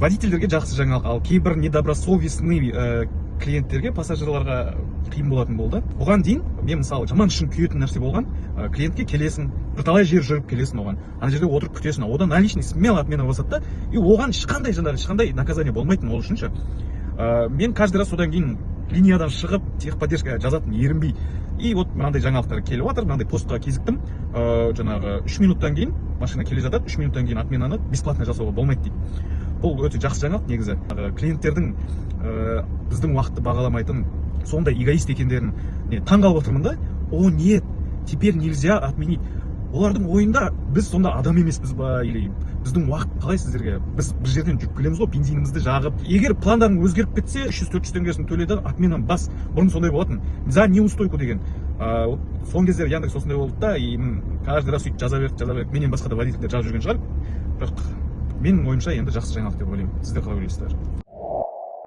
водительдерге жақсы жаңалық, ал кейбір недобросовестный клиенттерге, пассажирларға қиын болатын болды. Оған дейін мен мысалы жаман ішім күйетін нәрсе болған, клиентке келесің, бірталай жер жүріп келесің оған, ана жерде отырып күтесің, одан наличный смело отмена жасады да, и оған ешқандай наказание болмайтын ол үшінші. Мен каждый раз содан кейін линиядан шығып техподдержкаға жазатын ерінбей, и вот мынандай жаңалықтар келіп жатыр, мынандай постқа кезіктім, жаңағы 3 минуттан кейін машина келе жатады, 3 минуттан кейін отменаны бесплатно жасауға болмайды дейді. Бұл өте жақсы жаңалық негізі. Клиенттердің біздің уақытты бағаламайтын, сондай эгоист екендерін таң қалып отырмын да. О, нет, теперь нельзя отменить. Олардың ойында біз сонда адам емеспіз ба, или біздің уақыт қалай сіздерге? Біз бір жерден жүріп келеміз ғой, бензинімізді жағып. Егер пландарың өзгеріп кетсе, 300-400 теңгесін төледі, отменаны бас. Бұрын сондай болатын. За неустойку деген. Соңғы кездері Яндекс осындай болды да, и каждый раз сөйтіп жаза берді. Менен басқа да водительдер жазып жүрген шығар. Бірақ менің ойымша енді жақсы жаңалық деп ойлаймын. Сіздер қалай ойлайсыздар?